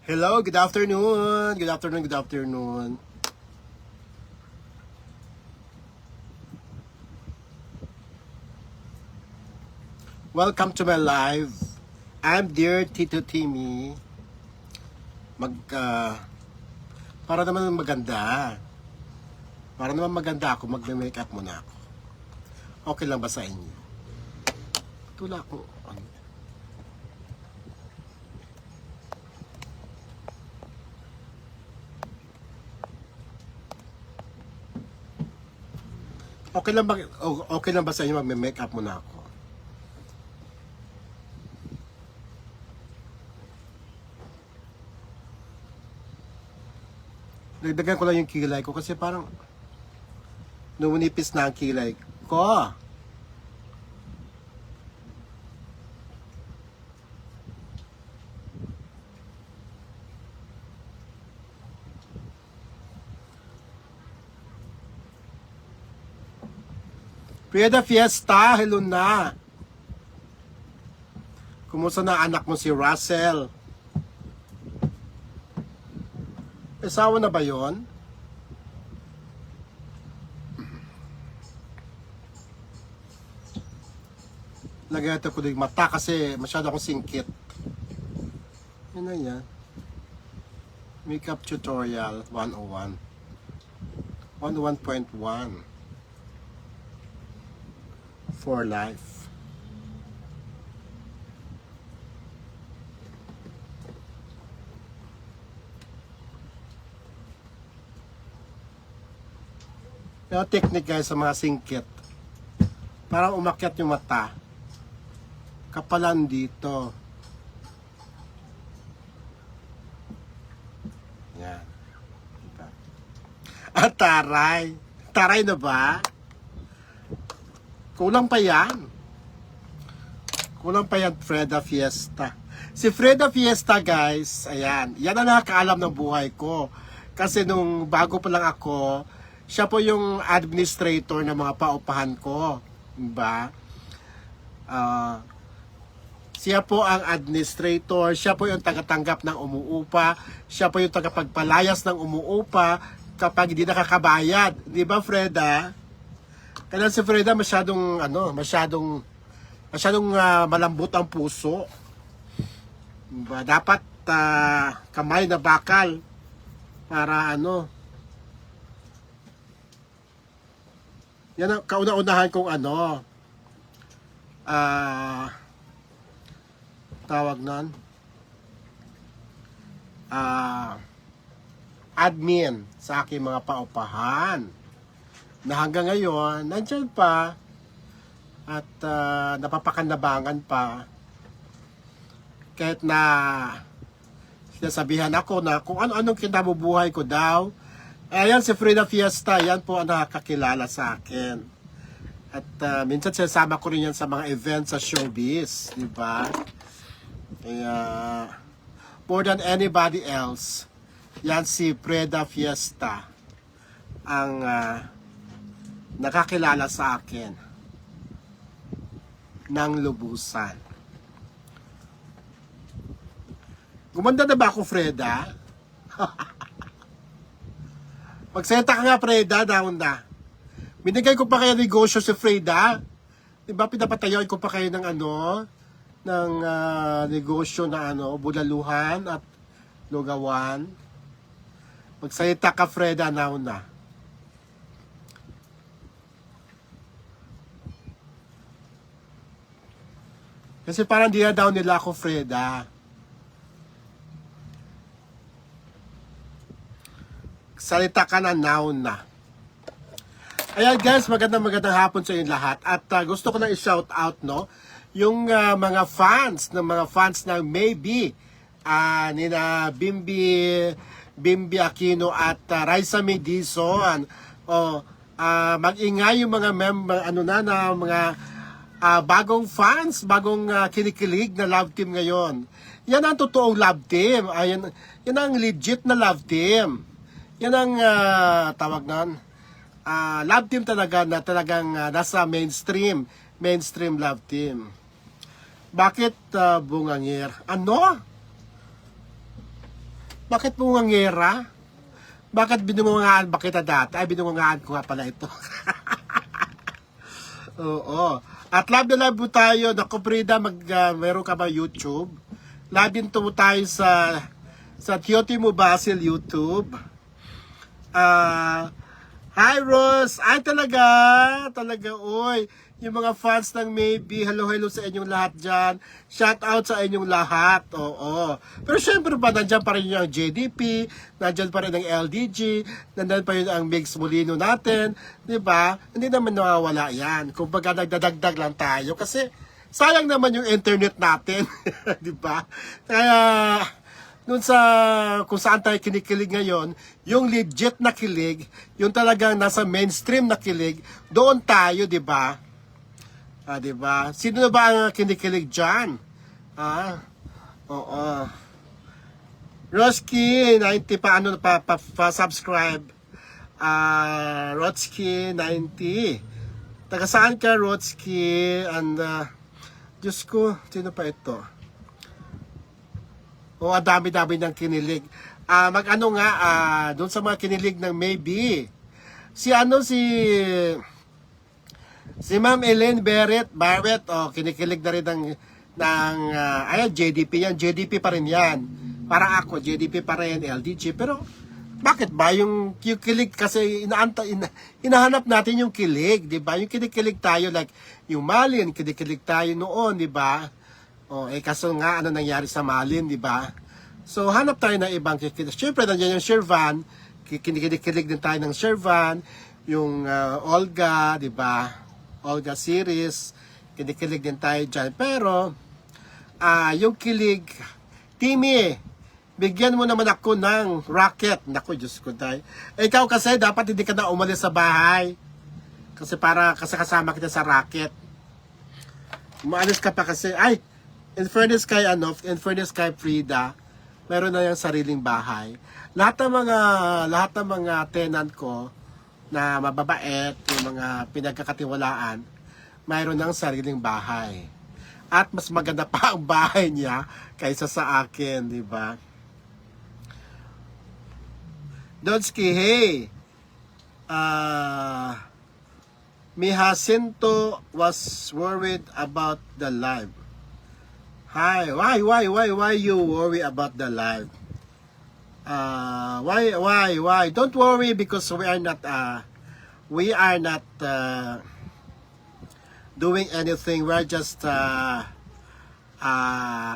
Hello, good afternoon. Good afternoon, good afternoon. Welcome to my live. I'm dear Tito Timmy. Mag, para naman maganda. Para naman maganda ako, magme-makeup muna ako. Okay lang ba sa inyo? Tula ko. Okay lang ba sa inyo magme-makeup muna ako? Dagdagan ko lang yung kilay ko kasi parang numunipis na ang kilay ko. Prieda Fiesta, hello na. Kumusta na anak mo si Russell? Asawa na ba yon? Lagyan natin ko ng mata kasi masyado akong singkit. Yun na yan. Makeup tutorial 101. 101.1 for life. Yung technique guys sa mga singkit. Parang umakyat yung mata. Kapalan dito. Yan. Diba? At taray. Taray na ba? Kulang pa yan. Kulang pa yan, Freda Fiesta. Si Freda Fiesta, guys, ayan. Yan ang nakakaalam ng buhay ko. Kasi nung bago pa lang ako, siya po yung administrator ng mga paupahan ko. Diba? Siya po ang administrator. Siya po yung tagatanggap ng umuupa. Siya po yung tagapagpalayas ng umuupa kapag hindi nakakabayad. Diba, Freda? Kaya si Freda masyadong malambot ang puso. Diba? Dapat kamay na bakal para yan ang kauna-unahan kong tawag nun admin sa aking mga paupahan na hanggang ngayon nandyan pa at napapakanabangan pa kahit na sinasabihan ako na kung ano-anong kinabubuhay ko daw. Ayan si Freda Fiesta, yan po ang nakakakilala sa akin. At minsan sinasama ko rin yan sa mga events sa showbiz, di ba? Kaya, more than anybody else, yan si Freda Fiesta ang nakakilala sa akin ng lubusan. Gumanda na ba ako, Freda? Magsenta ka nga, Freda, down na. Binigay ko pa kayo negosyo si Freda. Diba, pinapatayoin ko pa kayo ng negosyo na bulaluhan at lugawan. Magsalita ka, Freda, now na. Kasi parang di na daw nila ako, Freda. Salita ka na, now na. Ayan guys, magandang hapon sa inyo lahat. At gusto ko na i-shout out, yung mga fans ng Maybe, nina Bimbi Aquino at Raisa Medison. Mag-ingay yung mga member, mga bagong fans, bagong kinikilig na love team ngayon. Yan ang totoong love team. Yan ang legit na love team. Yan ang tawag nun. Love team talaga na talagang nasa mainstream love team. Bakit bungangir? Ano? Bakit bungangera? Bakit binungangaan ba kita dati? Ay, binungangaan ko nga pala ito. Oo. At live na live po tayo. Naku, Frida, meron ka ba YouTube? Live din po tayo sa Teotimo Basil YouTube. Hi, Rose! Ay, talaga, oy. Yung mga fans ng Maybe, hello sa inyong lahat dyan. Shout out sa inyong lahat, oo. Pero syempre pa, nandyan pa rin yung JDP, nandyan pa rin ang LDG, nandyan pa rin ang Migs Molino natin, di ba? Hindi naman nawawala yan. Kung baga nagdadagdag lang tayo, kasi sayang naman yung internet natin, di ba? Kaya, kung saan tayo kinikilig ngayon, yung legit na kilig, yung talagang nasa mainstream na kilig, doon tayo, di ba? Di ba? Sino na ba ang kinikilig dyan? Oo. Roski, 90 pa subscribe. Rotsky, 90. Taga saan ka, Rotsky? And, Diyos ko, sino pa ito? Ang dami-dami ng kinilig. Mag-ano nga, doon sa mga kinilig ng Maybe. Si Ma'am Elaine Barrett, kinikilig na rin ayan, JDP yan. JDP pa rin yan. Para ako, JDP pa rin, LDG. Pero, bakit ba? Yung kilig kasi, hinahanap natin yung kilig, di ba? Yung kinikilig tayo, like, yung Malin, kinikilig tayo noon, di ba? Kaso nga, ano nangyari sa Malin, di ba? So, hanap tayo ng ibang kikilig. Siyempre, nandiyan yung Shervan, kinikilig din tayo ng Shervan, yung Olga, di ba? Olga series, kinikilig din tayo dyan. Pero, yung kilig, Timmy, bigyan mo naman ako ng rocket. Naku, Diyos ko tayo. Ikaw kasi, dapat hindi ka na umalis sa bahay. Kasi kasama kita sa rocket. Umaalis ka pa kasi, in fairness kay Frida, meron na yung sariling bahay. Lahat ng mga tenant ko, na mababait, yung mga pinagkakatiwalaan, mayroon ng sariling bahay. At mas maganda pa ang bahay niya kaysa sa akin, di ba? Dodski, hey! Mi Jacinto was worried about the live. Hi, why you worry about the live? Why? Don't worry because we are not doing anything. We're just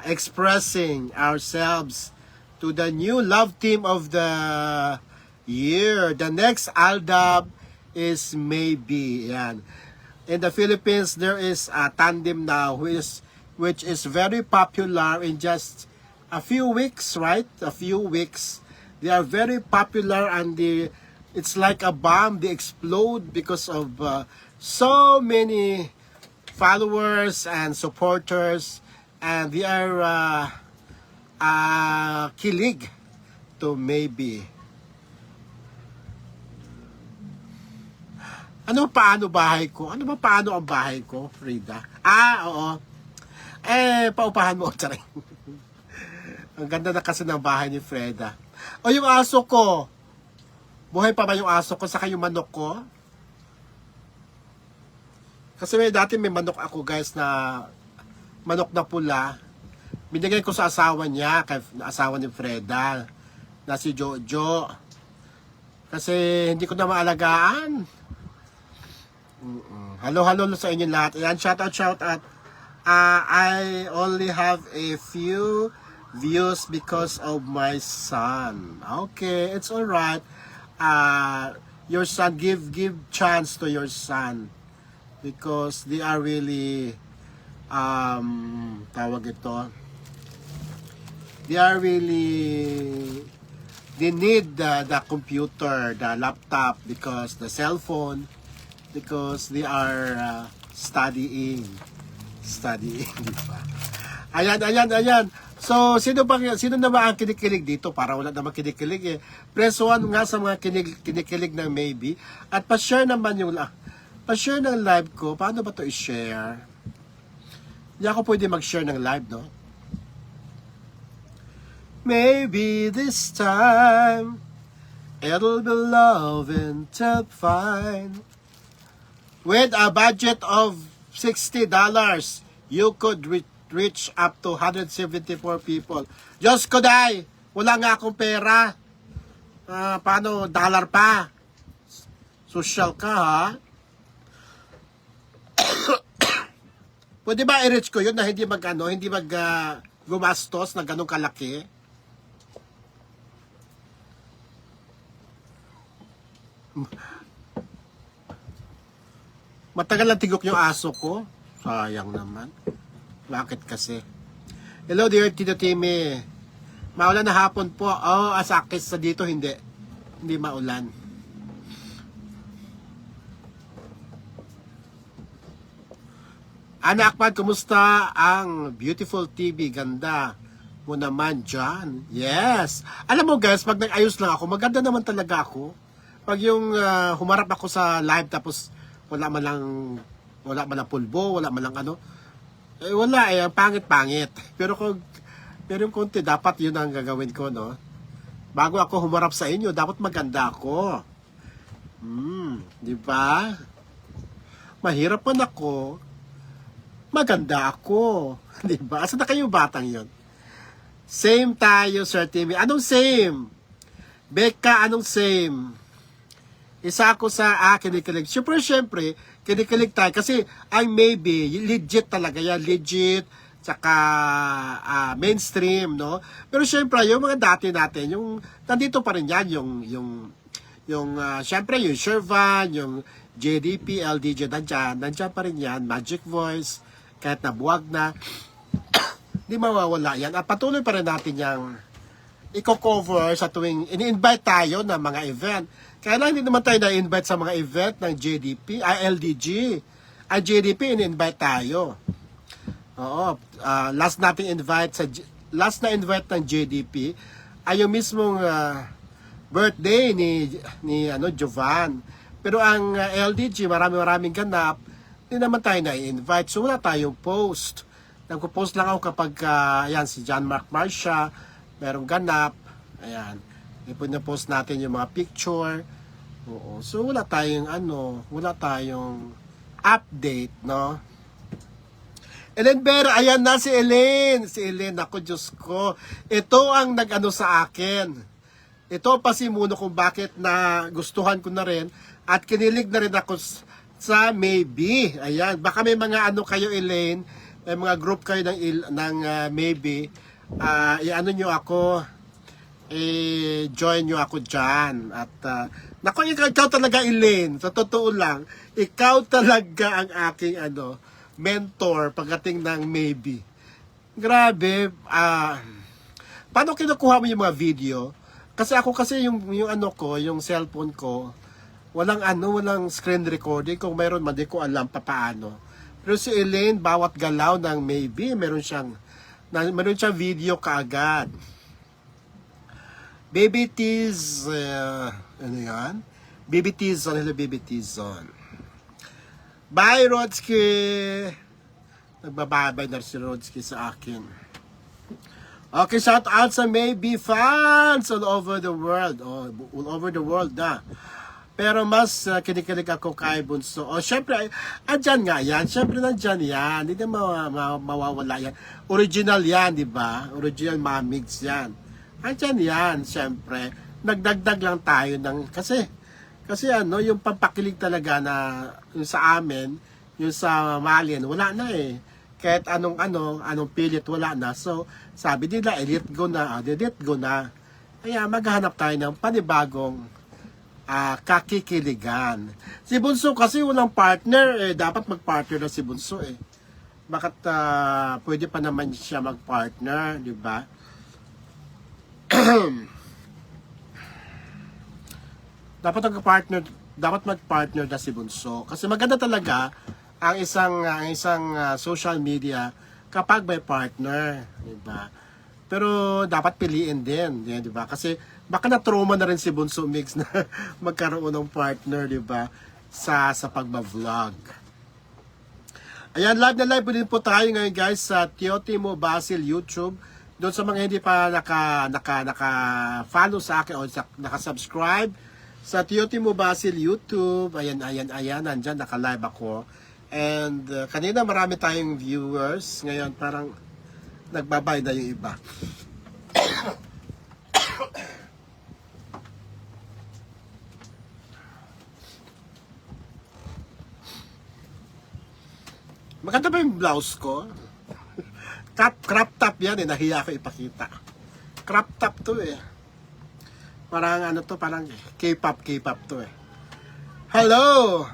expressing ourselves to the new love team of the year. The next Aldab is Maybe. Yan. In the Philippines, there is a tandem now which is very popular in just a few weeks, right? A few weeks. They are very popular and it's like a bomb. They explode because of so many followers and supporters. And they are kilig to Maybe. Paano ang bahay ko, Frida? Oo. Paupahan mo, Charing. Ang ganda na kasi ng bahay ni Freda. Yung aso ko. Buhay pa ba yung aso ko saka yung manok ko? Kasi dati may manok ako, guys, na manok na pula. Binigay ko sa asawa niya, asawa ni Freda, na si Jojo. Kasi hindi ko na maalagaan. Hello sa inyo lahat. Ayan, shout out. I only have a few views because of my son. Okay, it's alright. Your son, give chance to your son because they are really they need the computer, the laptop, because the cell phone, because they are studying, di ba? Ayan. So, sino na ba ang kinikilig dito? Para wala namang kinikilig eh. Press 1 nga sa mga kinikilig ng Maybe. At pa-share naman pa-share ng live ko. Paano ba to i-share? Hindi ako pwede mag-share ng live, no? Maybe this time it'll be love and to find. With a budget of $60, you could reach up to 174 people. Diyos ko, day, wala nga akong pera. Paano? Dollar pa. Social ka, ha? Pwede ba i-reach ko yun na hindi gumastos na ganun kalaki? Matagal lang tigok yung aso ko. Sayang naman. Bakit kasi? Hello dear Tito Timmy. Maulan na hapon po. Oh, asakis sa dito hindi. Hindi maulan. Ana Akman, kumusta ang beautiful TV? Ganda mo naman dyan. Yes. Alam mo guys, pag nag-ayos lang ako, maganda naman talaga ako. Pag yung humarap ako sa live tapos wala man lang pulbo, wala man lang ano. Eh wala eh, pangit-pangit. Pero kung yung konti, dapat yun ang gagawin ko, no? Bago ako humarap sa inyo, dapat maganda ako. Di ba? Mahirap man ako. Maganda ako. Di ba? Asa na kayo batang yun? Same tayo, Sir Timmy. Anong same? Becca, anong same? Isa ako sa kinikilig. Siyempre, kinikilig tayo. Kasi, maybe, legit talaga yan. Legit, tsaka mainstream, no? Pero siyempre, yung mga dati natin, yung, nandito pa rin yan, siyempre, yung Shervan, yung JDP, LDJ, nandyan pa rin yan, Magic Voice, kahit nabuwag na, di mawawala yan. At patuloy pa rin natin yung i-cover sa tuwing ini-invite tayo ng mga event. Kaya lang hindi naman tayo na-invite sa mga event ng JDP, LDG. Ang JDP, in-invite tayo. Oo. Last na invite ng JDP ay yung mismong birthday ni Jovan. Pero ang LDG, maraming ganap, hindi naman tayo na-invite. So wala tayong post. Nagpo-post lang ako kapag ayan, si John Mark Marcia, merong ganap. Ayan. Ipo-post natin yung mga picture. Oo. So wala tayong update, no? Ellen Vera, ayan na si Ellen. Si Ellen, ako Diyos ko. Ito ang nag-ano sa akin. Ito pa si Muno kung bakit na gustuhan ko na rin at kinilig na rin ako sa maybe. Ayan, baka may mga ano kayo, Elaine, may mga group kayo ng maybe. I-ano nyo ako, join nyo ako dyan. At naku, ikaw talaga, Elaine, sa totoo lang, ikaw talaga ang aking mentor pagdating ng maybe. Grabe, paano kinukuha mo yung mga video? Kasi ako yung cellphone ko, walang screen recording. Kung mayroon man, di ko alam paano. Pero si Elaine, bawat galaw ng maybe, meron siyang video kaagad. Baby Tease, ano yan? Baby Tease on, hello Baby Tease on. Bye, Rodsky! Nagbababay na si Rodsky sa akin. Okay, shout out sa maybe fans all over the world. Oh, all over the world na. Pero mas kinikilig ako kay Bunso. O, syempre, andyan nga yan. Syempre, nandyan yan. Hindi na mawawala yan. Original yan, di ba? Original mamigs yan. Andyan yan, syempre. Nagdagdag lang tayo ng... Kasi yung pampakilig talaga na yung sa amin, yung sa Malian, wala na eh. Kahit anong pilit, wala na. So, sabi nila, delete go na. Kaya maghahanap tayo ng panibagong kakikiligan. Si Bunso kasi walang partner, dapat mag-partner na si Bunso eh. Bakit pwede pa naman siya mag-partner, di ba? dapat mag-partner na si Bunso kasi maganda talaga ang isang social media kapag may partner, di ba? Pero dapat piliin din, di ba? Kasi baka na-trauma na rin si Bunso Mix na magkaroon ng partner, di ba? Sa pagba-vlog. Ayan, live na live din po tayo ngayon guys sa Teotimo Basil YouTube. Doon sa mga hindi pa naka-follow sa akin o naka-subscribe sa Tiyotimo Basil YouTube, ayan, nandyan, naka-live ako. And kanina marami tayong viewers, ngayon parang nagbabay na yung iba. Maganda ba yung blouse ko? Crop top yan eh, nahiya ko ipakita. Crop top to eh. Parang ano to, parang K-pop to eh. Hello!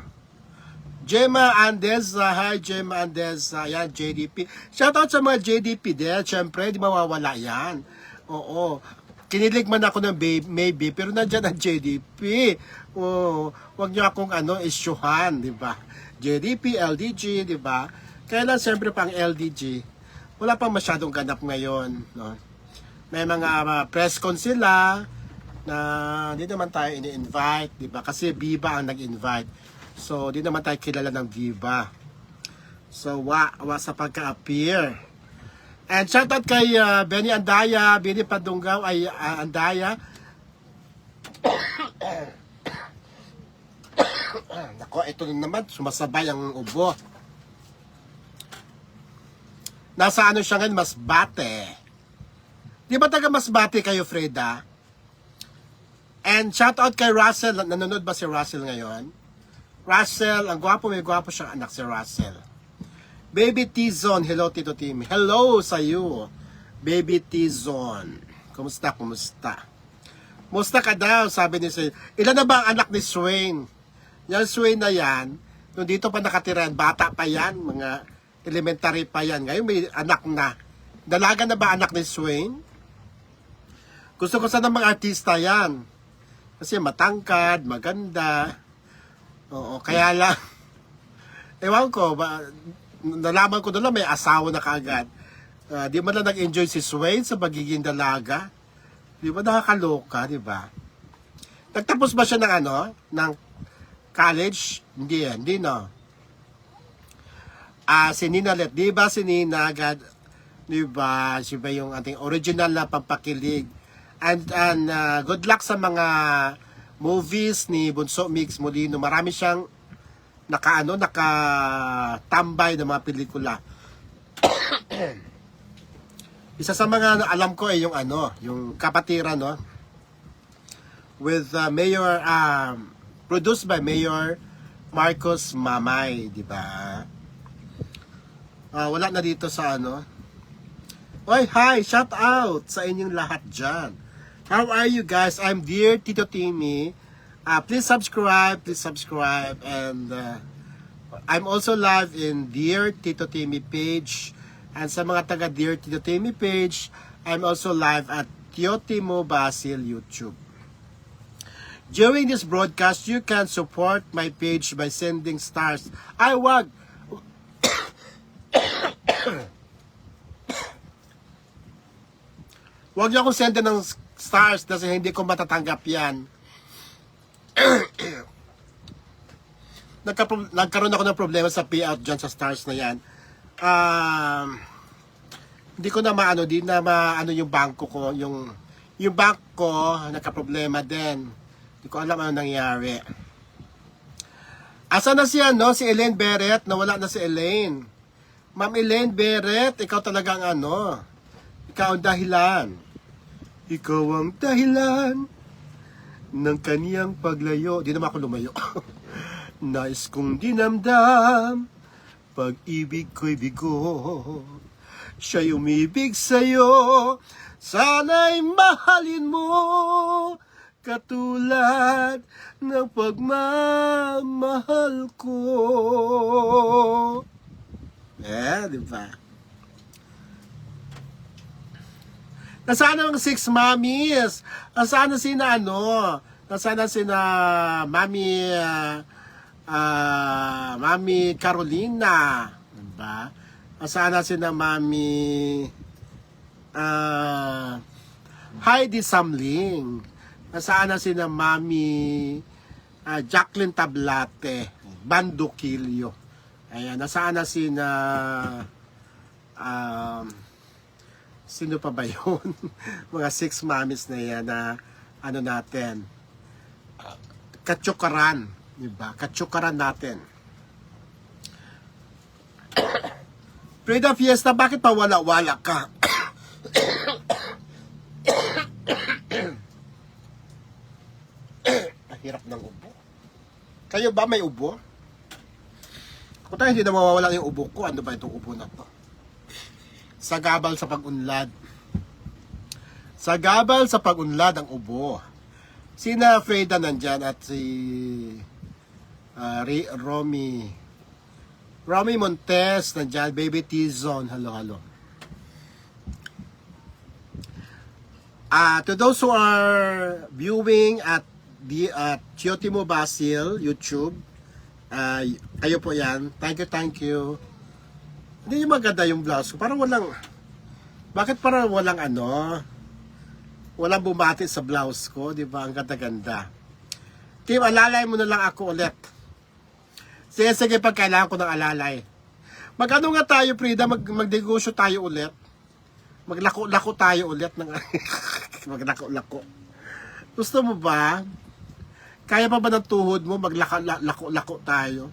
Gemma Andeza, hi Gemma Andeza, yan JDP. Shoutout sa mga JDP din, syempre, di mawawala yan. Oo. Kinilig man ako ng maybe, pero nandyan ang JDP. Oo. Huwag niyo akong isyuhan, di ba? JDP, LDG, di ba? Kaya lang, siyempre pang LDG, wala pang masyadong ganap ngayon. No? May mga press con sila na hindi naman tayo ini-invite, di ba? Kasi Viva ang nag-invite. So, di naman tayo kilala ng Viva. So, wa sa pagka-appear. And shoutout kay Benny Andaya, Benny Padunggaw, ay Andaya. Nako, ito naman, sumasabay ang ubo. Nasa siya ngayon, Masbate. Di ba taga Masbate kayo, Freda? And shoutout kay Russell. Nanonood ba si Russell ngayon? Russell, ang gwapo, may gwapo siyang anak si Russell. Baby T-Zone, hello Tito Timmy. Hello sa iyo, Baby T-Zone. Kumusta? Musta ka daw, sabi ni Swain. Ilan na ba ang anak ni Swain? Yan Swain na yan, nung dito pa nakatira, bata pa yan, mga elementary pa yan. Ngayon may anak na. Dalaga na ba anak ni Swain? Gusto ko sana mga artista yan. Kasi matangkad, maganda. Oo, kaya lang, ewan ko, nalaman ko doon may asawa na kaagad. Di man lang nag-enjoy si Swain sa pagiging dalaga. Di ba nakakaloka, di ba? Nagtapos ba siya ng ng college? Hindi no. Si Nina Let, di ba si Nina, di ba, siya ba yung ating original na pampakilig? And good luck sa mga movies ni Bunso Mix Molino. Marami siyang nakatambay ng mga pelikula. Isa sa mga alam ko ay yung yung Kapatiran, no? With Mayor produced by Mayor Marcos Mamay, di ba? Wala na dito sa Oy, hi, shout out sa inyong lahat dyan. How are you guys? I'm Dear Tito Timmy. Please subscribe, and I'm also live in Dear Tito Timmy page. And sa mga taga Dear Tito Timmy page, I'm also live at Tiyotimo Basil YouTube. During this broadcast, you can support my page by sending stars. Ay, wag! Wag niyo akong send ng stars kasi hindi ko matatanggap yan. Nagkaroon ako ng problema sa payout dyan sa stars na yan. Hindi ko na di na yung bangko ko, yung bank ko nagka-problema din. Hindi ko alam ano nangyari. Asa na siya, si Elaine Beret? Nawala na si Elaine. Ma'am Elaine Beret, ikaw talagang ikaw ang dahilan. Ikaw ang dahilan ng kaniyang paglayo. Di naman ako lumayo. Nais kong dinamdam, pag-ibig ko'y bigo. Siya'y umibig sa'yo, sana'y mahalin mo, katulad ng pagmamahal ko. Di ba? Nasaan ang 6 mommies? Nasaan na sina Nasaan na sina Mami Carolina, diba? Nasaan na sina Mami Heidi Samling. Nasaan na sina Mami Jacqueline Tablate, Bando Kilio. Ayan, nasaan na Sino pa ba yun? Mga 6 mommies na yan na ano natin, katsukaran, diba? Katsukaran natin. Frida Fiesta, bakit pa wala-wala ka? Hirap ng ubo. Kayo ba may ubo? Kung tayo hindi na mawawala yung ubo ko, ano ba itong ubo na to? Sagabal sa pag-unlad. Sagabal sa pag-unlad ang ubo. Sina Freda nandyan at si Romy Montes nandyan, Baby T-Zone, hello. To those who are viewing at Chiotimo Basil YouTube, kayo po yan, thank you. Hindi yung maganda yung blouse ko, parang bakit parang walang walang bumati sa blouse ko, di ba? Ang ganda-ganda. Team, alalay mo na lang ako ulit. Sige, pag kailangan ko ng alalay. Mag-ano nga tayo, Frida? Mag-negosyo tayo ulit. Maglako-lako tayo ulit. Maglako-lako. Gusto mo ba? Kaya pa ba ng tuhod mo? Maglako-lako tayo.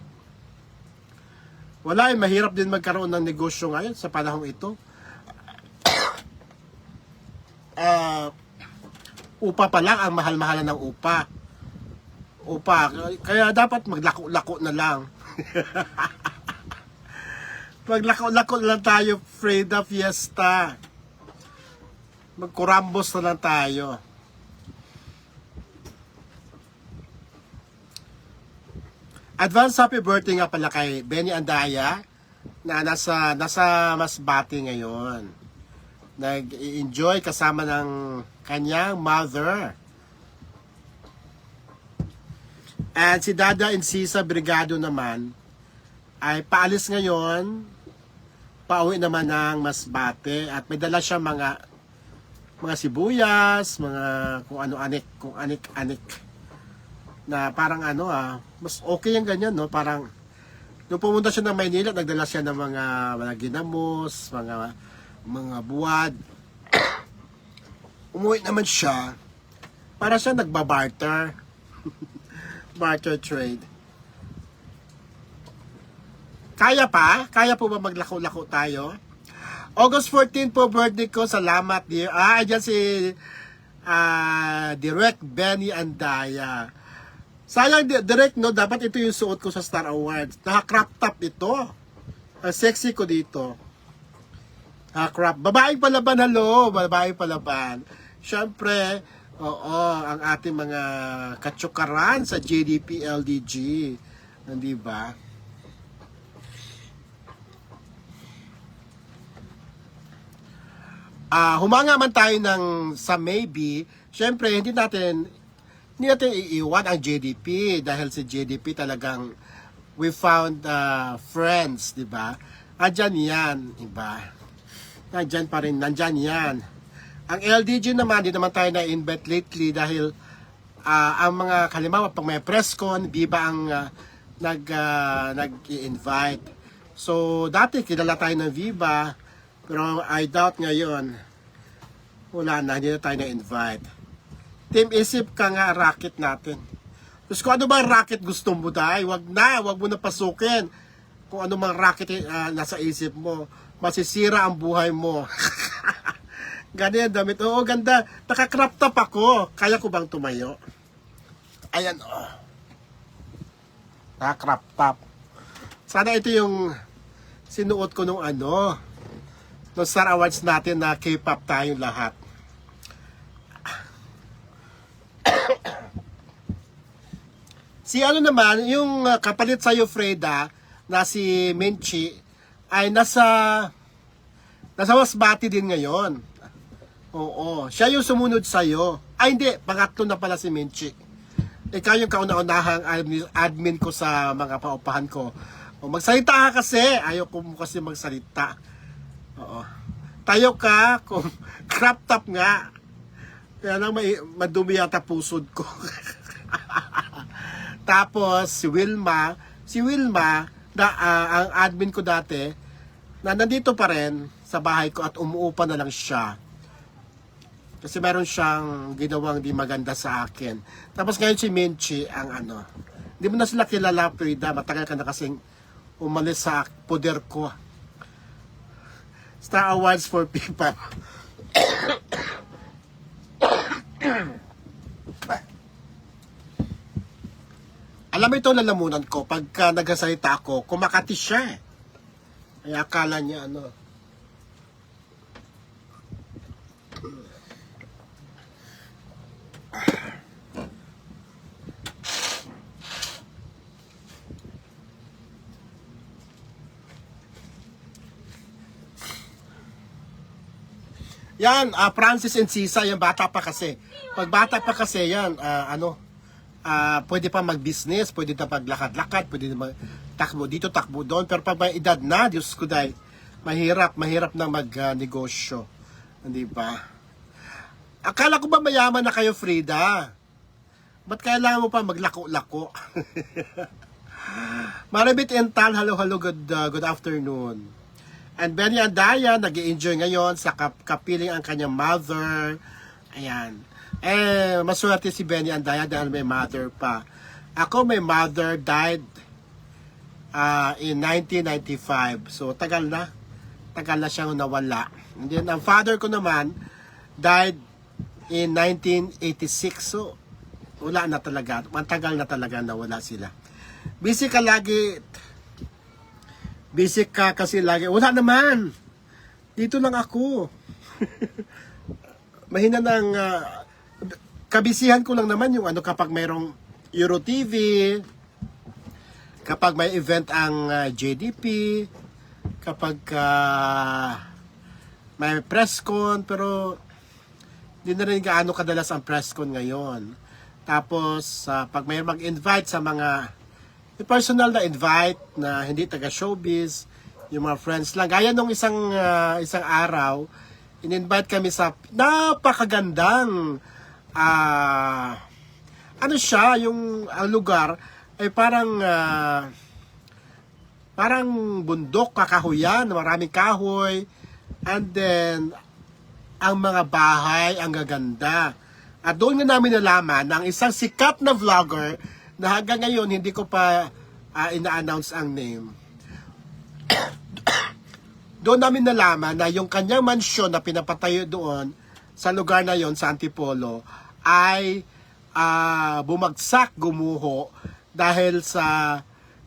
Wala, mahirap din magkaroon ng negosyo ngayon sa panahong ito. Upa pa lang, ang mahal-mahalan ng upa. Kaya dapat maglako-lako na lang. Maglako-lako na lang tayo, Freda Fiesta. Magkurambos na lang tayo. Advance happy birthday nga pala kay Benny Andaya na nasa Masbate ngayon. Nag-enjoy kasama ng kanyang mother. And si Dada Incisa Brigado naman ay paalis ngayon, pauwi naman ng Masbate at may dala siya mga sibuyas, mga kung anik na parang mas okay yung ganyan, no? Parang nung pumunta siya ng Maynila, nagdala siya ng mga ginamos, mga buwad. Umuwi naman siya para siya nagbabarter. Barter trade. Kaya po ba maglako-lako tayo? August 14 po birthday ko. Salamat, dear. Ayan si Direct Benny Andaya. Sayang, Direct, no? Dapat ito yung suot ko sa Star Awards. Naka-crop top ito. Sexy ko dito. Crop. Babaeng palaban, hello. Babaeng palaban. Siyempre, oo, ang ating mga katsukaran sa JDP LDG. Hindi ba? Humanga man tayo sa maybe, siyempre, hindi natin iiwan ang JDP dahil si JDP talagang we found friends, di ba? Andyan yan, di ba? Nandyan pa rin, nandyan yan. Ang LDG naman, di naman tayo na-invite lately dahil ang mga kalimawa, pag may press con, Viva ang nag-i-invite. So, dati kilala tayo ng Viva, pero I doubt ngayon, wala na, hindi na tayo na-invite. Team, isip ka nga racket natin. Tapos kung ano ba racket gusto mo dahil, wag mo na pasukin. Kung ano mang racket nasa isip mo, masisira ang buhay mo. Ganyan damit. Oo, ganda. Naka-crop top ako. Kaya ko bang tumayo? Ayan, oh. Naka-crop top. Sana ito yung sinuot ko nung nung Star Awards natin na K-pop tayong lahat. Si naman, yung kapalit sa'yo, Freda, na si Menchi, ay nasa Masbate din ngayon. Oo, siya yung sumunod sa'yo. Ay, hindi, pangatlo na pala si Menchi. Ikaw yung kauna-unahang admin ko sa mga paupahan ko. O, magsalita ka kasi. Ayaw ko mo kasi magsalita. Oo. Tayo ka, kung crop top nga. Kaya lang madumi yata pusod ko. Tapos, si Wilma, ang admin ko dati, na nandito pa rin, sa bahay ko at umuupa na lang siya. Kasi meron siyang ginawang di maganda sa akin. Tapos ngayon si Minchi ang ano. Hindi mo na sila kilala, Frida. Matagal ka na kasing umalis sa poder ko. Star Awards for People. Alam mo ito lalamunan ko, pagka nagsasalita ako, kumakati siya eh. Ay akala niya ano. Yan, Francis and Sisa, yung bata pa kasi. Pag bata pa kasi yan, pwede pa mag-business, pwede na paglakad-lakad, pwede na takbo dito, takbo doon. Pero pag may edad na, Diyos ko dahil, mahirap na mag-negosyo. Hindi ba? Akala ko ba mayaman na kayo, Frida? Ba't kailangan mo pa maglako-lako? Maribit and Tal, hello, good afternoon. And Benny Andaya, nag-i-enjoy ngayon sa kapiling ang kanyang mother. Ayan. Maswerte si Benny Andaya dahil may mother pa. Ako, my mother died in 1995. So, tagal na siyang nawala. And then, ang father ko naman died in 1986. So, wala na talaga. Matagal na talaga nawala sila. Busy ka kasi lagi. Wala naman. Dito lang ako. Mahina ng kabisihan ko lang naman yung kapag mayroong Euro TV, kapag may event ang JDP, kapag may press con, pero hindi na rin gaano kadalas ang press con ngayon. Tapos, pag may mag-invite sa mga personal na invite na hindi taga showbiz, yung mga friends lang. Gaya nung isang araw, in-invite kami sa napakagandang yung lugar ay parang bundok, kakahuyan, maraming kahoy, and then ang mga bahay ang gaganda. At doon nga namin nalaman na ang isang sikat na vlogger na hanggang ngayon hindi ko pa ina-announce ang name. Doon namin nalaman na yung kanyang mansyon na pinapatayo doon sa lugar na yon sa Antipolo ay bumagsak, gumuho dahil sa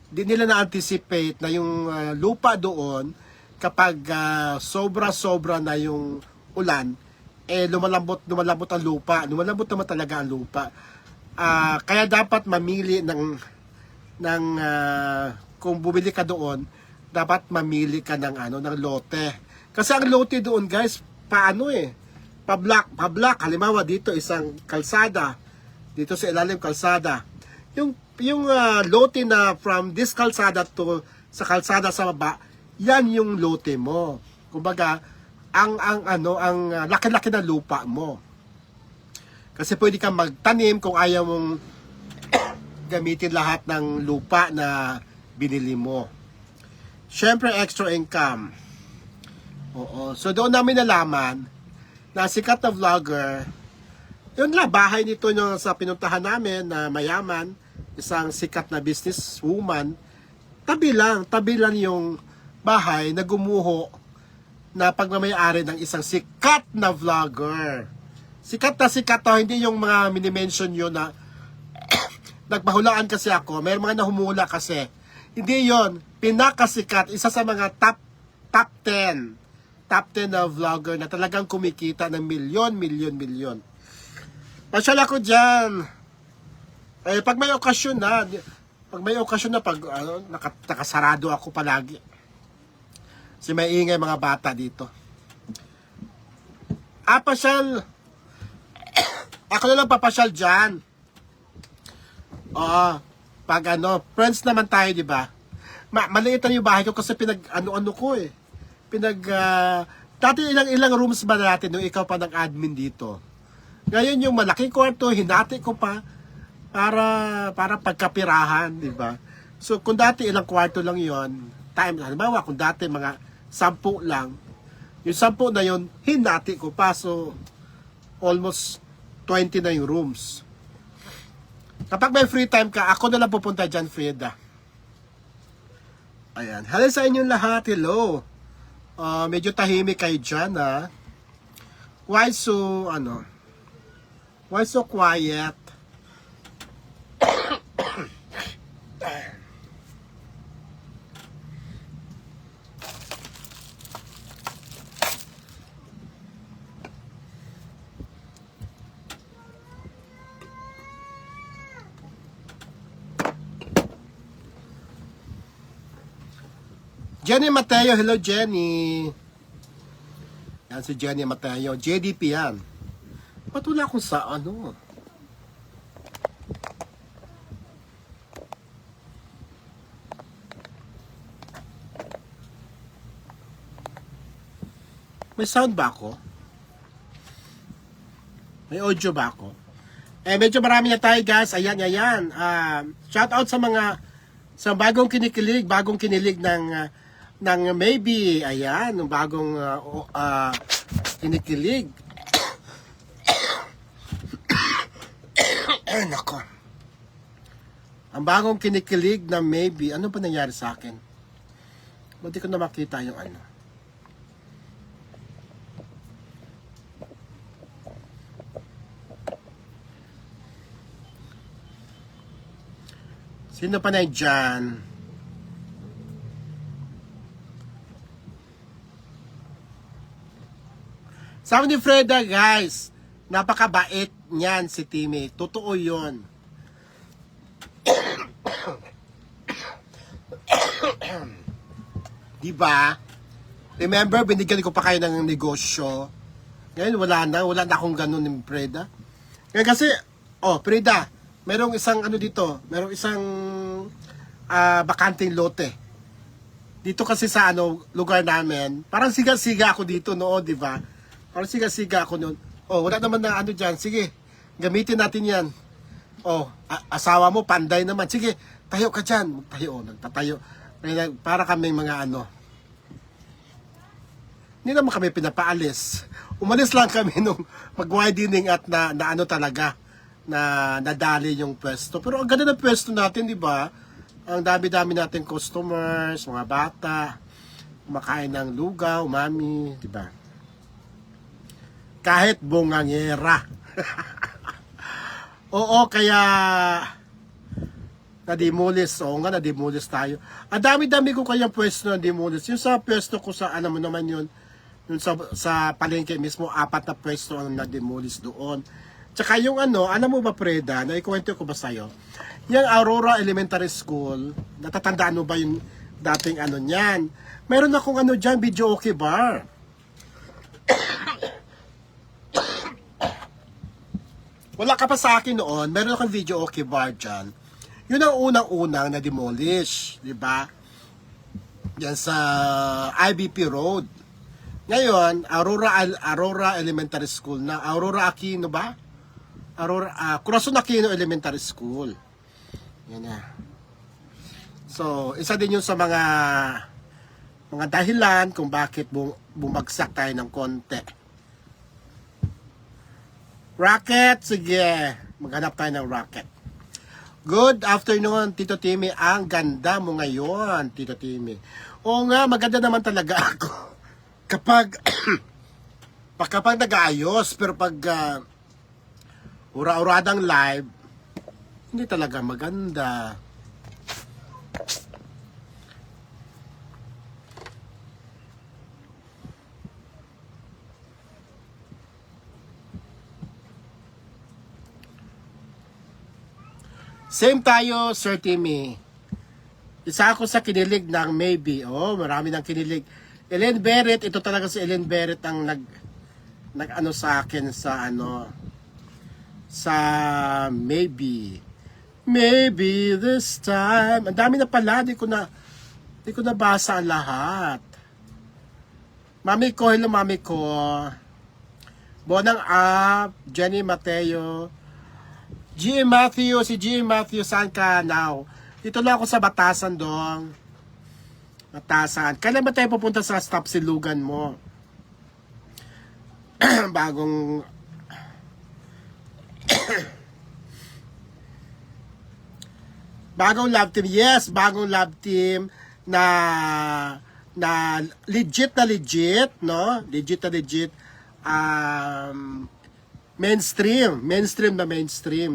di nila na-anticipate na yung lupa doon kapag sobra-sobra na yung ulan, lumalambot ang lupa. Lumalambot naman talaga ang lupa. Kaya dapat mamili ng kung bumili ka doon, dapat mamili ka ng lote. Kasi ang lote doon, guys, pa-block. Halimbawa dito isang kalsada, dito sa ilalim kalsada. Yung lote na from this kalsada to sa kalsada sa baba, yan yung lote mo. Kumbaga, ang laki-laki na lupa mo. Kasi pwede kang magtanim kung ayaw mong gamitin lahat ng lupa na binili mo. Siyempre, extra income. Oo. So, doon namin nalaman na sikat na vlogger, yun lang, bahay nito yung sa pinuntahan namin na mayaman, isang sikat na business woman, tabi lang yung bahay na gumuho na pagmamayari ng isang sikat na vlogger. Sikat to, hindi yung mga minimension yun na nagpahulaan kasi ako. May mga nahumula kasi. Hindi yon, pinakasikat, isa sa mga top 10 na vlogger na talagang kumikita ng milyon. Pasyal ako dyan. Pag may okasyon na, nakasarado ako palagi. Kasi may ingay mga bata dito. Pasyal. Ako na lang papasyal dyan. Pag friends naman tayo, di ba? Maliit na yung bahay ko kasi ko eh. Dati ilang rooms ba natin nung ikaw pa nag-admin dito? Ngayon yung malaking kwarto, hinati ko pa para pagkapirahan, di ba? So kung dati ilang kwarto lang yon, halimbawa kung dati mga 10 lang, Yung 10 na yun, hinati ko pa. So, almost 20 na yung rooms. Kapag may free time ka, ako na lang pupunta dyan, Frida. Ayan. Hello sa inyong lahat. Hello. Medyo tahimik kayo dyan, ha? Why so quiet? Jenny Mateo, hello Jenny. Yan si Jenny Mateo, JDP yan. Ba't wala akong sa ano? May sound ba ako? May audio ba ako? Medyo marami na tayo guys. Ayan. Shout out sa bagong kinilig ng maybe. Ayan, ng bagong kinikilig. Ay, nako. Ang bagong kinikilig na maybe. Ano ba nangyari sa akin? Hindi ko na makita yung ano. Sino pa na dyan? Sabi ni Freda, guys, napakabait niyan si Timmy. Totoo yun. Diba? Remember, binigyan ko pa kayo ng negosyo. Ngayon, wala na akong ganun ni Freda. Ngayon kasi, Freda, merong isang merong isang bakanting lote. Dito kasi sa lugar namin, parang siga-siga ako dito noon, di ba? Parang siga-siga ako noon. Wala naman na diyan. Sige, gamitin natin yan. Asawa mo, panday naman. Sige, tayo ka dyan. Nagtatayo. Para kami mga Hindi naman kami pinapaalis. Umalis lang kami nung mag-widening at na talaga. Na nadali yung pwesto. Pero ang ganda ng pwesto natin, di ba? Ang dami-dami natin customers, mga bata, kumakain ng lugaw, mami, di ba? Kahit bungangera. Oo, kaya na-demolish. Oo nga, na-demolish tayo. Ang dami-dami ko kaya pwesto na demolish. Yung sa pwesto ko sa, mo naman yun, yung sa palengke mismo, 4 na pwesto ang na-demolish doon. Tsaka yung alam mo ba, Freda, naikwento ko ba sa'yo? Yung Aurora Elementary School, natatandaan mo ba yung dating niyan? Meron akong dyan, video okay bar. Wala ka pa sa akin noon, meron akong video okay bar dyan. Yun ang unang-unang na-demolish, di ba? Yan sa IBP Road. Ngayon, Aurora Elementary School na, Aurora Aquino ba? Corazon Aquino Elementary School. Yan na. So, isa din yun sa mga dahilan kung bakit bumagsak tayo ng konti. Rocket, sige. Maghanap tayo ng rocket. Good afternoon, Tito Timmy. Ang ganda mo ngayon, Tito Timmy. Oo nga, maganda naman talaga ako. Kapag nag-aayos, pero pag ura-uradang live, hindi talaga maganda. Same tayo, Sir Timmy. Isa ako sa kinilig ng maybe. Marami nang kinilig. Ellen Barrett, ito talaga si Ellen Barrett ang nag sa akin sa sa maybe this time. Ang dami na pala, di ko na basa ang lahat. Mami ko, hello mami ko. Bonang up, Jenny Mateo, G. Matthew, si G. Matthew, saan ka now? Dito lang ako sa Batasan dong. Batasan. Kailan ba tayo pupunta sa stop silugan mo? bagong bagong love team. Yes, bagong love team na legit, no? Legit na legit. Mainstream,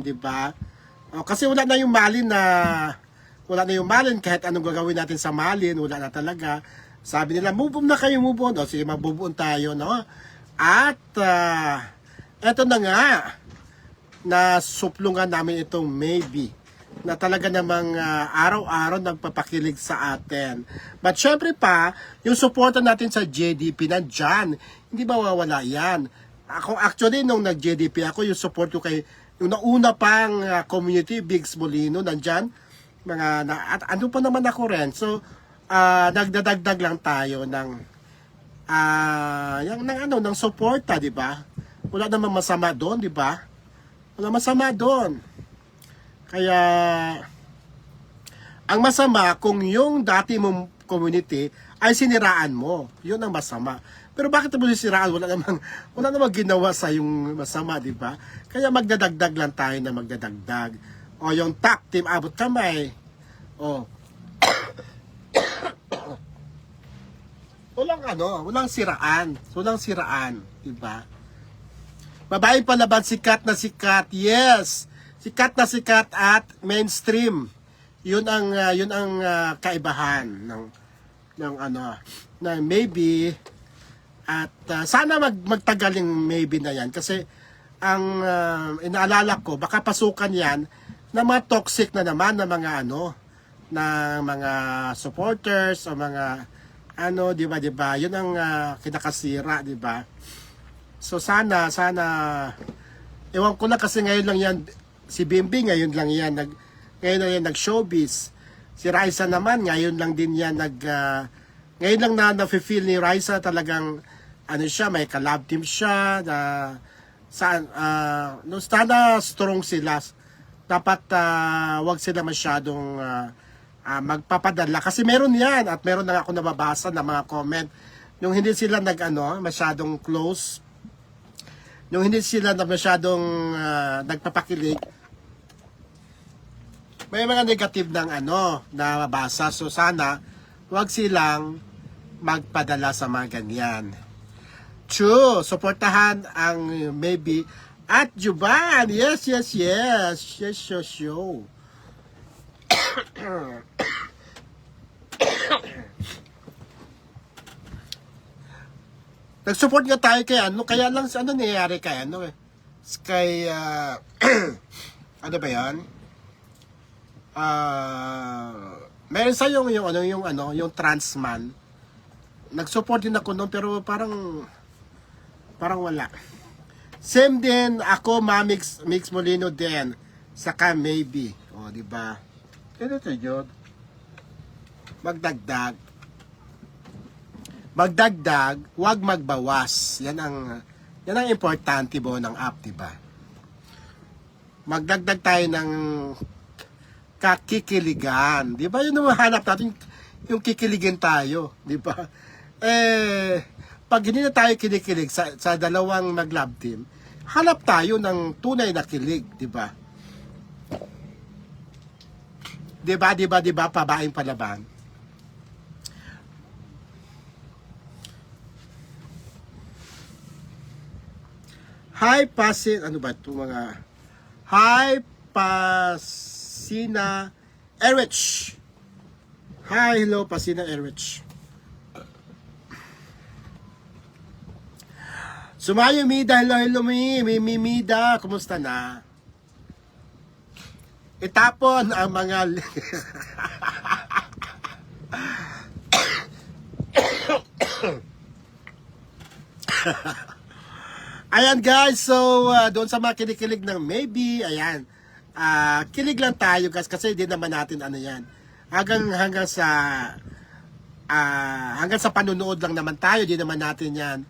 di ba? Kasi wala na yung Malin kahit anong gagawin natin sa Malin, wala na talaga. Sabi nila, move on na kayo, move on. O sige, mag-move on tayo, no? At eto na nga, na suplungan namin itong Maybe na talaga namang araw-araw nagpapakilig sa atin. But syempre pa, yung suporta natin sa JDP nandyan, hindi mawawala yan. Ako actually, nung nag-JDP ako, yung support ko kay, yung nauna pang community, Bigs Molino, nandyan, at ano pa naman ako rin. So, nagdadagdag lang tayo ng ng suporta, di ba? Wala namang masama doon, di ba? Wala masama doon. Kaya, ang masama kung yung dati mong community ay siniraan mo. Yun ang masama. Pero bakit mo sisiraan? Wala namang ginawa sa yung masama, di ba? Kaya magdadagdag lang tayo na magdadagdag. O yung top team, abot kamay. O. Walang siraan. Walang siraan, di ba? Babaeng palaban, sikat na sikat. Yes. Sikat na sikat at mainstream. Yun ang kaibahan ng Maybe. At sana magtagaling Maybe na yan kasi ang inaalala ko baka pasukan yan na mga toxic na naman na mga na mga supporters o mga di ba? Yun ang kinakasira, di ba? So sana ewan ko lang kasi ngayon lang yan si Bimbi, ngayon lang yan nag-showbiz. Si Raisa naman, ngayon lang din yan ngayon lang na-feel ni Raisa talagang siya, may collab team siya sana strong sila. Dapat wag sila masyadong magpapadala kasi meron yan at meron na ako nababasa na mga comment nung hindi sila masyadong close, nung hindi sila masyadong nagpapakilig. May mga negative ng na mabasa. So sana wag silang magpadala sa mga ganyan. True, suportahan ang Maybe at Juban. Yes. Show. Nag-support nga tayo kay kaya lang nangyayari kay kay ano ba 'yan? Meron sa yung trans man. Nag-support din ako noon pero parang wala. Same din ako, Mix Molino din. Saka Maybe. O, di ba? Ito yun. Magdagdag, wag magbawas. Yan ang importante bo ng app, di ba? Magdagdag tayo ng kakikiligan. Di ba? Yun ang hanap natin, yung kikiligin tayo. Di ba? Pag hindi na tayo kinikilig sa dalawang nag-love team, hanap tayo ng tunay na kilig. Di ba? Di ba? Pabaeng palaban. Hi, Pasin. Ano ba ito mga... Hi, Pasina Erich. Hi, hello, Pasina Erich. Sumayo, Mida. Hello, Mida. Kumusta na? Itapon ang mga... Ayan guys, so doon sa mga kinikilig ng Maybe, ayan, kilig lang tayo guys kasi hindi naman natin yan. Hanggang sa panunood lang naman tayo, hindi naman natin yan.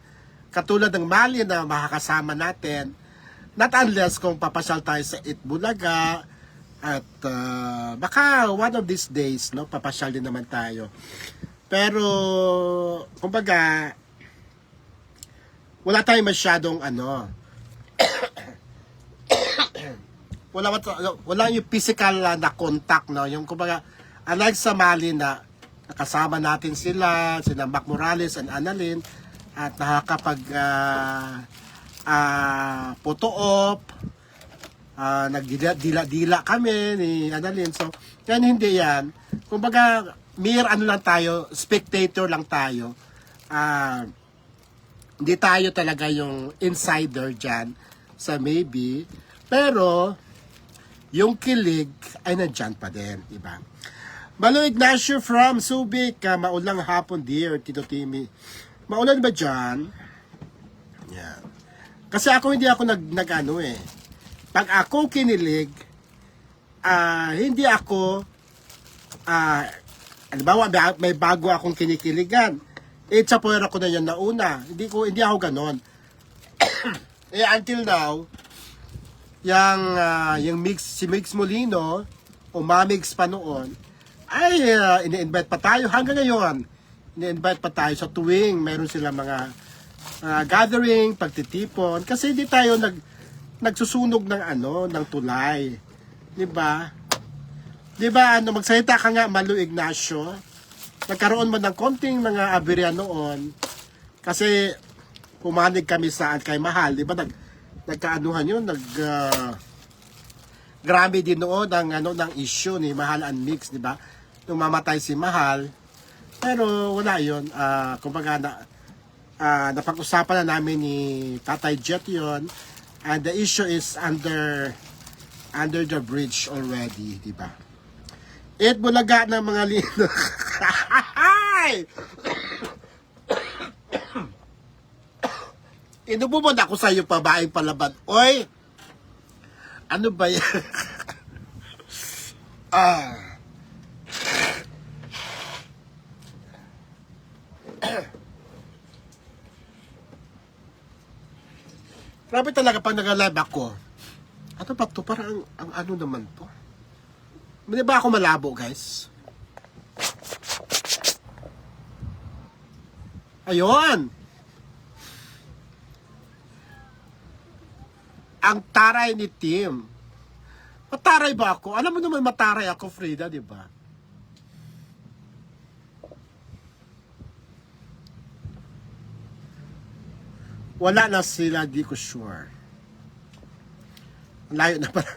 Katulad ng Mali na makakasama natin, not unless kung papasyal tayo sa Itbulaga at baka one of these days, no, papasyal din naman tayo. Pero kumbaga wala tayong masyadong wala yung physical na contact, no? Yung kumbaga, unlike sa Mali na nakasama natin sila Mac Morales and Annalyn, at nakakapag photo op, nagdila-dila kami ni Annalyn. So, yan hindi yan. Kumbaga, mere lang tayo, spectator lang tayo. Hindi tayo talaga yung insider dyan sa maybe. Pero, yung kilig ay nandyan pa din, diba? Malo Ignacio from Subic, maulang hapon dear, Tito Timmy. Maulan ba dyan? Yan. Kasi hindi ako pag ako kinilig, hindi ako, halimbawa may bago akong kinikiligan, chapoera ko na yan nauna. Hindi ako ganon. Until now, yung si Mix Molino, o Mamix pa noon, ay ini-invite pa tayo hanggang ngayon. Ini-invite pa tayo sa tuwing meron sila mga gathering, pagtitipon, kasi hindi tayo nagsusunog ng tulay. 'Di ba? 'Di ba magsalita ka nga, Malu Ignacio? Nagkaroon man ng konting mga aberya noon kasi pumanig kami saan kay Mahal, 'di ba? Nagkaanuhan yun, grabe din noon ng issue ni Mahal and Mix, 'di ba? Nung mamatay si Mahal. Pero wala yun, kumbaga napag-usapan na namin ni Tatay Jet yun, and the issue is under the bridge already, 'di ba? Bulaga ng mga lino. Inububod ako sa iyo, babaeng palaban. Oy! Ano ba yan? Grabe talaga pag nag-live ako. Ano ba to? Parang ang ano naman to? Hindi ba ako malabo, guys? Ayun! Ang taray ni Tim. Mataray ba ako? Alam mo naman mataray ako, Frida, di ba? Wala na sila, di ko sure. Ang layo na pala.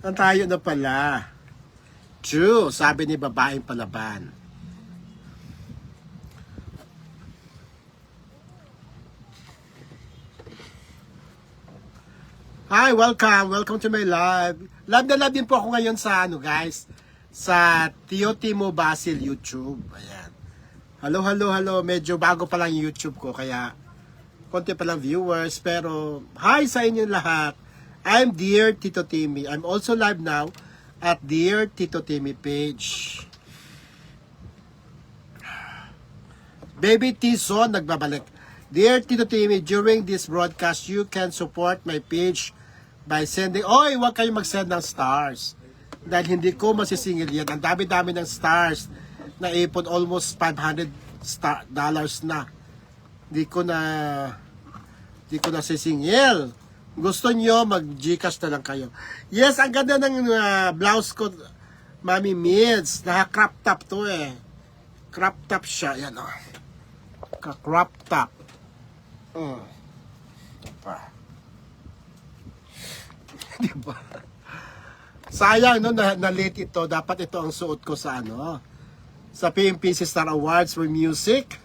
Ang tayo na pala. True, sabi ni babaeng palaban. Hi, welcome. Welcome to my live. Live na live din po ako ngayon sa guys, sa Tio Timo Basil YouTube. Ayan. Hello. Medyo bago pa lang yung YouTube ko, kaya konti pa lang viewers. Pero, hi sa inyo lahat. I'm Dear Tito Timmy. I'm also live now at Dear Tito Timmy page. Baby Tison nagbabalik. Dear Tito Timmy, during this broadcast, you can support my page by sending, huwag kayong mag-send ng stars. Dahil hindi ko masisingil yan. Ang dami-dami ng stars na ipon, almost $500 na. Hindi ko na sisingil. Gusto nyo, mag-Gcash na lang kayo. Yes, ang ganda ng blouse ko, Mami Mids. Naka-crop top to eh. Crop top siya. Yan o. Crop top. Diba? Sayang no, na late ito. Dapat ito ang suot ko sa sa PMPC Star Awards for Music.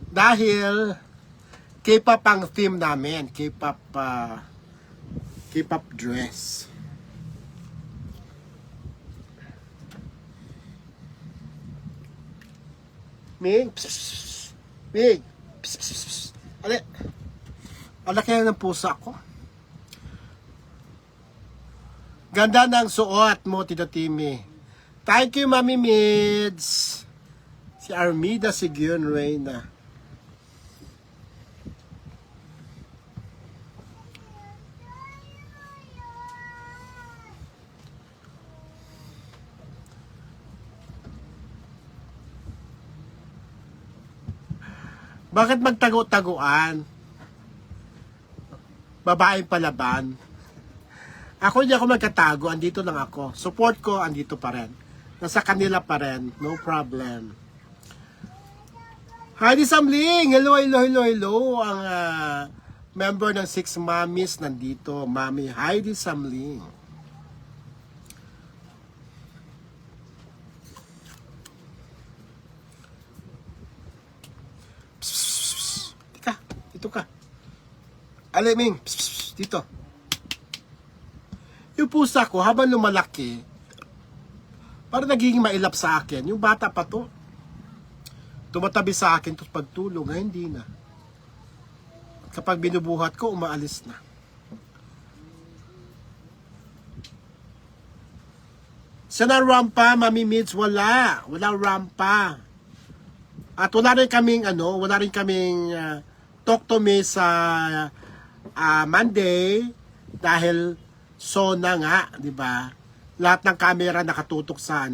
Dahil K-pop ang theme namin. K-pop dress. Mig, Mig, alaki na ng pusa ko. Ganda ng suot mo, Tito Timmy. Thank you, Mami Mids. Si Armida Sigion Reyna. Bakit magtago-taguan? babaeng palaban. Ako hindi ako magkatago, andito lang ako. Support ko, andito pa rin. Nasa kanila pa rin, no problem. Heidi Samling, hello, hello, hello, hello. Ang member ng Six Mommies nandito, Mami Heidi Samling. Tika, dito ka. Aliming, dito. Yung pusa ko, habang lumalaki, parang nagiging mailap sa akin. Yung bata pa to, tumatabi sa akin to pagtulog, ngayon hindi na. Kapag binubuhat ko, umaalis na. Sana rampa, Mami Mids, wala. Walang rampa. At wala rin kaming, talk to me sa Monday, dahil SONA nga, di ba? Lahat ng camera nakatutok sa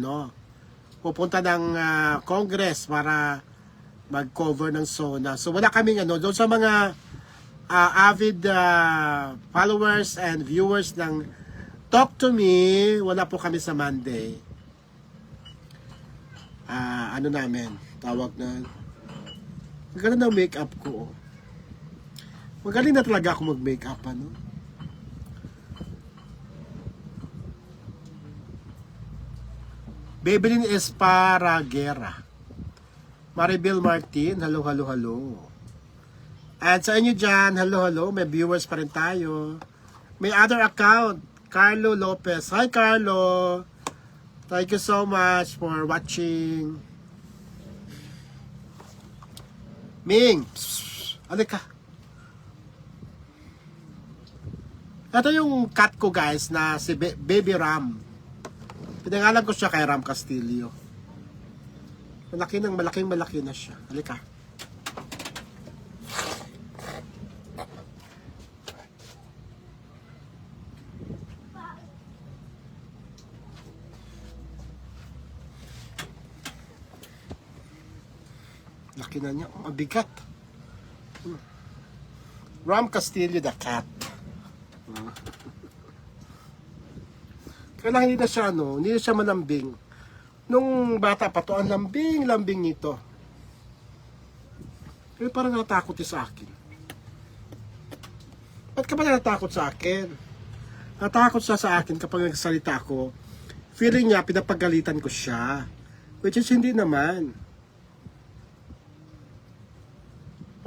pupunta ng Congress para mag-cover ng SONA. So wala kaming doon sa mga avid followers and viewers ng Talk to Me, wala po kami sa Monday. Namin, tawag na, maganda na make-up ko. Magaling na talaga ako mag-make-up, Bebelin Esparraguera. Maribel Martin, hello, hello, hello. At sa inyo dyan, hello, hello. May viewers pa rin tayo. May other account, Carlo Lopez. Hi, Carlo. Thank you so much for watching. Ming, alika. Ito yung cat ko, guys, na si Baby Ram. Pinangalan ko siya kay Ram Castillo. Malaking malaki na siya. Halika. Laki na niya. Mabigat. Ram Castillo the cat. Kailangan hindi na siya, hindi na siya malambing. Nung bata pa to, ang lambing nito. Pero parang natakot sa akin. Ba't ka ba natakot sa akin? Natakot siya sa akin kapag nagsalita ako. Feeling niya, pinapagalitan ko siya. Which is hindi naman.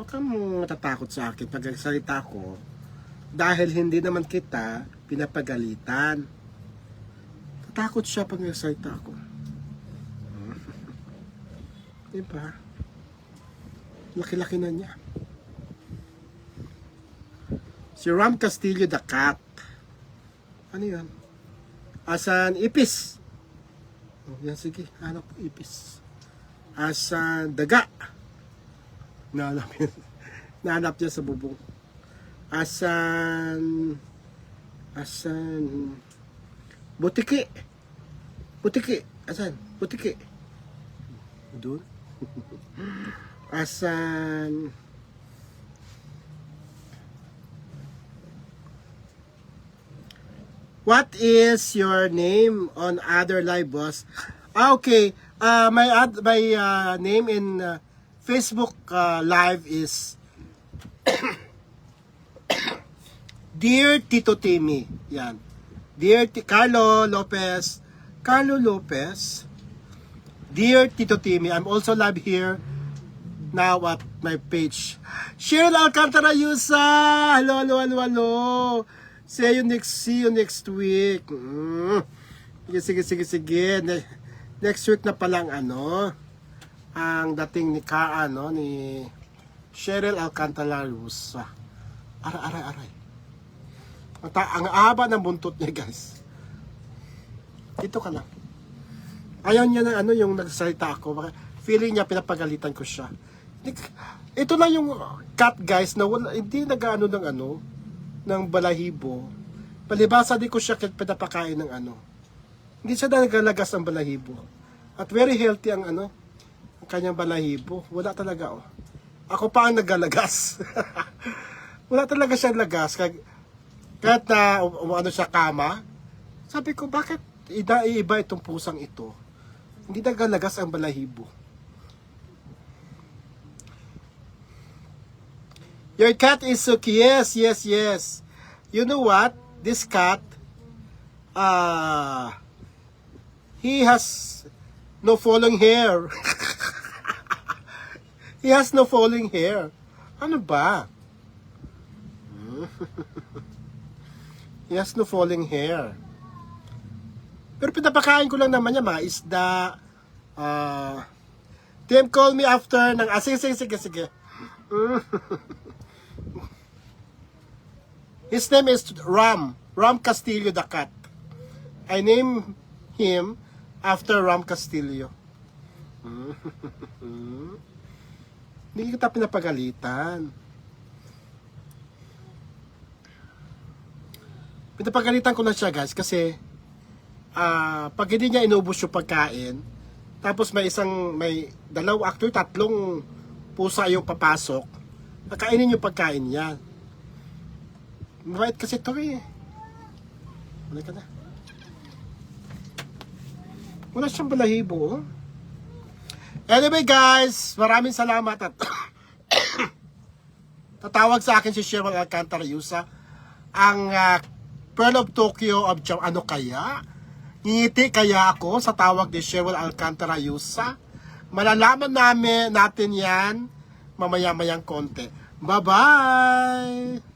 Huwag kang natatakot sa akin pag nagsalita ko. Dahil hindi naman kita pinapagalitan. Takot siya pag nagsalita ako. Diba? Laki-laki na niya. Si Ram Castillo the cat. Ano yan? Asan ipis? Yan, sige. Hanap ko ipis. Asan daga? Nahanap niya sa bubong. Asan butiki. Asan? Butiki. Doon. Asan? What is your name on other live, boss? Okay. My name in Facebook live is Dear Tito Timmy. Yan. Dear Carlo Lopez. Dear Tito Timmy, I'm also live here now at my page. Cheryl Alcantara Yusa. Hello. See you next week. Sige. Next week na palang ang dating ni Cheryl Alcantara Yusa. Aray. Ang haba ng buntot niya, guys. Dito ka lang. Ayaw niya na yung nagsalita ako. Feeling niya pinapagalitan ko siya. Ito lang yung cat, guys, na hindi nag-ano ng balahibo. Palibasa di ko siya pinapakain ng Hindi siya nagalagas ng balahibo. At very healthy ang kanyang balahibo. Wala talaga, Ako pa ang nagalagas. Wala talaga siya lagas. Kahit na ano siya kama, sabi ko, bakit iba itong pusang ito? Hindi nagalagas ang balahibo. Your cat is so cute. Yes, yes, yes. You know what? This cat, he has no falling hair. He has no falling hair. Ano ba? He has no falling hair. Pero pinapakain ko lang naman niya, mga isda. Tim, call me after ng... sige. His name is Ram. Ram Castillo the cat. I name him after Ram Castillo. Hindi kita pinapagalitan. Pinapagalitan ko na siya, guys, kasi pag hindi niya inubos yung pagkain, tapos may tatlong pusa yung papasok, nakainin yung pagkain niya. Mabait kasi ito eh. Wala ka na. Wala siyang balahibo. Oh. Anyway guys, maraming salamat at tatawag sa akin si Cheryl Alcantara Yusa, ang Pearl of Tokyo of ano kaya? Ngiti kaya ako sa tawag ni Cheryl Alcantara Yusa? Malalaman natin yan mamaya-mayang konti. Bye-bye!